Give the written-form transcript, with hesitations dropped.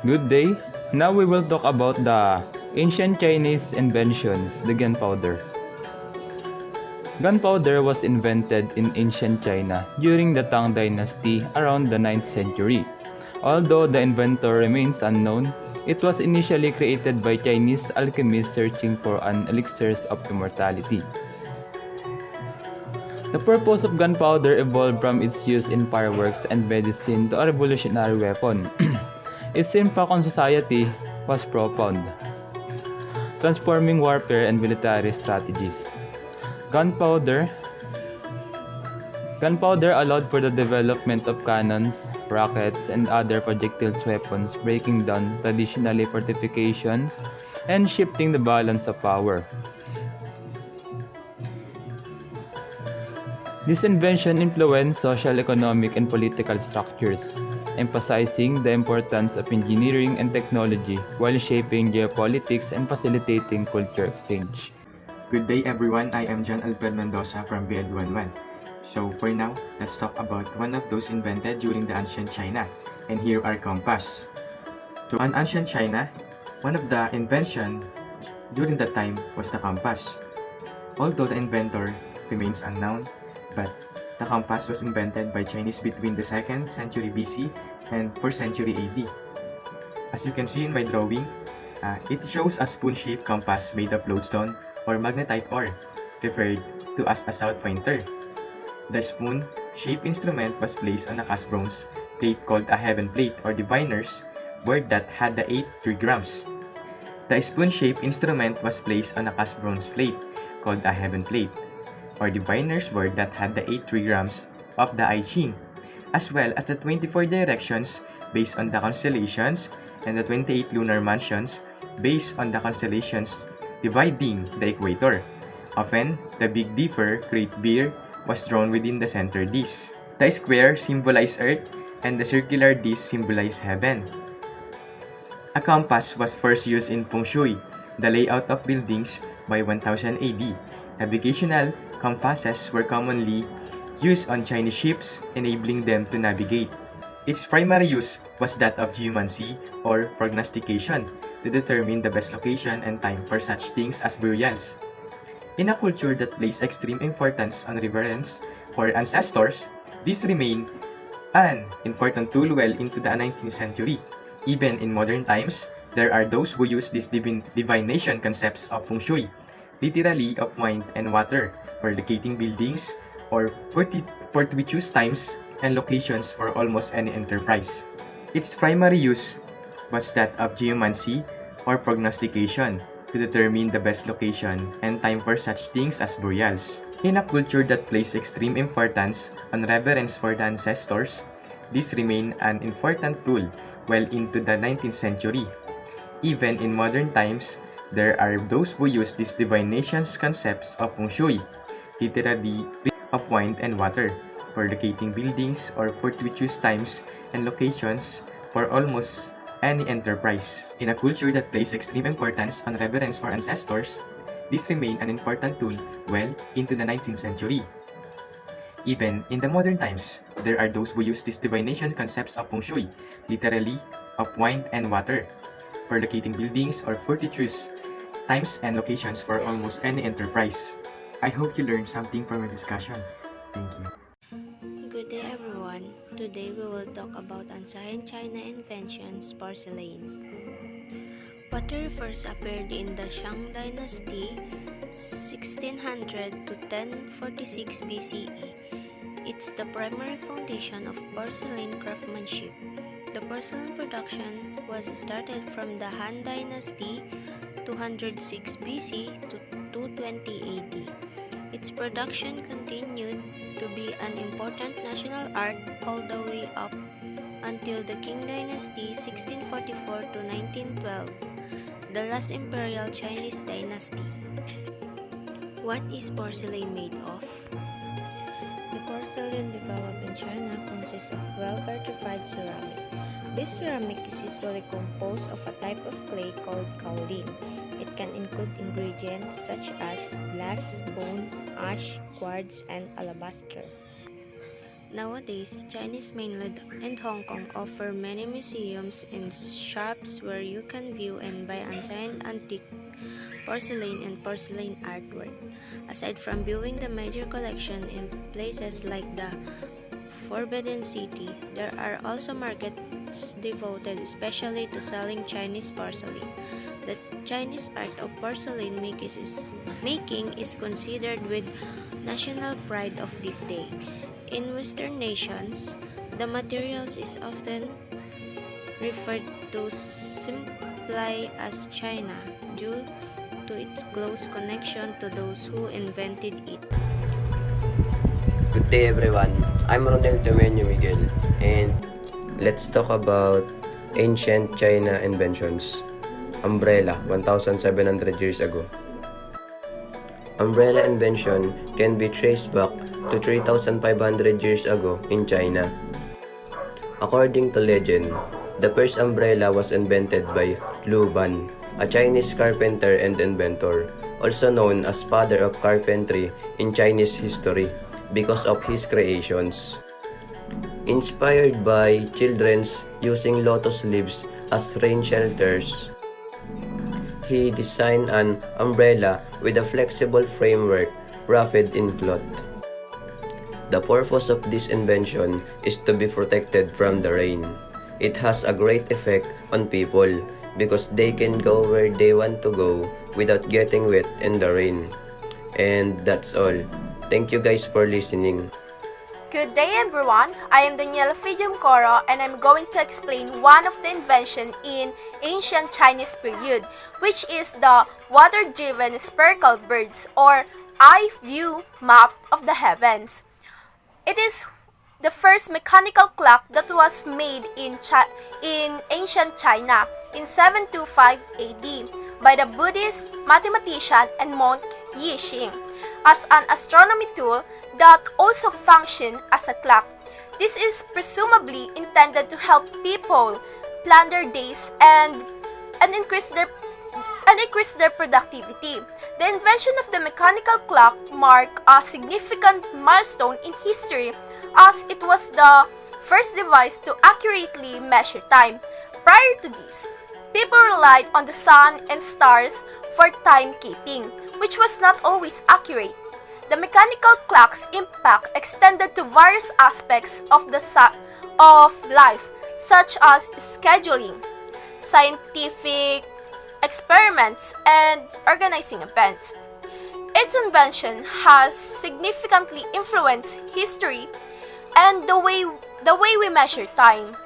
Good day. Now we will talk about the ancient Chinese inventions, the gunpowder. Gunpowder was invented in ancient China during the Tang Dynasty around the 9th century. Although the inventor remains unknown, it was initially created by Chinese alchemists searching for an elixir of immortality. The purpose of gunpowder evolved from its use in fireworks and medicine to a revolutionary weapon. Its impact on society was profound, transforming warfare and military strategies. Gunpowder Gunpowder allowed for the development of cannons, rockets, and other projectile weapons, breaking down traditional fortifications and shifting the balance of power. This invention influenced social, economic, and political structures, emphasizing the importance of engineering and technology while shaping geopolitics and facilitating culture exchange. Good day everyone, I am John Albert Mendoza from BL11. So for now, let's talk about one of those invented during the ancient China, and here are compass. So in ancient China, one of the invention during that time was the compass. Although the inventor remains unknown, but the compass was invented by Chinese between the 2nd century BC and 4th century AD. As you can see in my drawing, it shows a spoon-shaped compass made of lodestone or magnetite ore, referred to as a south pointer. The spoon-shaped instrument was placed on a cast bronze plate called a heaven plate or diviner's board that had the 8 trigrams. The spoon-shaped instrument was placed on a cast bronze plate called a heaven plate or diviner's board that had the 8 trigrams of the I Ching, as well as the 24 directions based on the constellations and the 28 lunar mansions based on the constellations dividing the equator. Often, the Big Dipper, Great Bear, was drawn within the center disk. The square symbolized Earth and the circular disk symbolized heaven. A compass was first used in Feng Shui, the layout of buildings, by 1000 AD. Navigational compasses were commonly used on Chinese ships, enabling them to navigate. Its primary use was that of geomancy or prognostication to determine the best location and time for such things as burials. In a culture that placed extreme importance on reverence for ancestors, this remained an important tool well into the 19th century. Even in modern times, there are those who use these divination concepts of feng shui, literally of wind and water, for locating buildings or fortuitous times and locations for almost any enterprise. Its primary use was that of geomancy or prognostication to determine the best location and time for such things as burials. In a culture that placed extreme importance on reverence for the ancestors, this remained an important tool well into the 19th century. Even in modern times, there are those who use these divinations concepts of feng shui, literally of wind and water, for locating buildings or fortuitous times and locations for almost any enterprise. In a culture that placed extreme importance on reverence for ancestors, this remained an important tool well into the 19th century. Even in the modern times, there are those who use these divination concepts of feng shui, literally of wind and water, for locating buildings or fortuitous times and locations for almost any enterprise. I hope you learned something from our discussion. Thank you. Good day everyone. Today we will talk about ancient China inventions, porcelain. Pottery first appeared in the Shang Dynasty 1600 to 1046 BCE. It's the primary foundation of porcelain craftsmanship. The porcelain production was started from the Han Dynasty 206 BC to 220 AD. Its production continued to be an important national art all the way up until the Qing Dynasty 1644 to 1912, the last imperial Chinese dynasty. What is porcelain made of? The porcelain developed in China consists of well-fortified ceramic. This ceramic is usually composed of a type of clay called kaolin. It can include ingredients such as glass, bone, ash, quartz, and alabaster. Nowadays, Chinese mainland and Hong Kong offer many museums and shops where you can view and buy ancient antique porcelain and porcelain artwork. Aside from viewing the major collection in places like the Forbidden City, there are also markets devoted especially to selling Chinese porcelain. The Chinese art of porcelain making is considered with national pride of this day. In Western nations, the materials is often referred to simply as China due to its close connection to those who invented it. Good day everyone, I'm Ronel Tomenyo Miguel and let's talk about ancient China inventions. Umbrella, 1,700 years ago. Umbrella invention can be traced back to 3,500 years ago in China. According to legend, the first umbrella was invented by Lu Ban, a Chinese carpenter and inventor, also known as father of carpentry in Chinese history because of his creations. Inspired by children's using lotus leaves as rain shelters, he designed an umbrella with a flexible framework wrapped in cloth. The purpose of this invention is to be protected from the rain. It has a great effect on people because they can go where they want to go without getting wet in the rain. And that's all. Thank you guys for listening. Good day everyone, I am Daniela Fidium Coro and I'm going to explain one of the invention in ancient Chinese period, which is the water-driven spherical birds or eye view map of the heavens. It is the first mechanical clock that was made in ancient China in 725 AD by the Buddhist mathematician and monk Yi Xing as an astronomy tool that also functioned as a clock. This is presumably intended to help people plan their days and increase their productivity. The invention of the mechanical clock marked a significant milestone in history as it was the first device to accurately measure time. Prior to this, people relied on the sun and stars for timekeeping, which was not always accurate. The mechanical clock's impact extended to various aspects of life, such as scheduling, scientific experiments, and organizing events. Its invention has significantly influenced history and the way we measure time.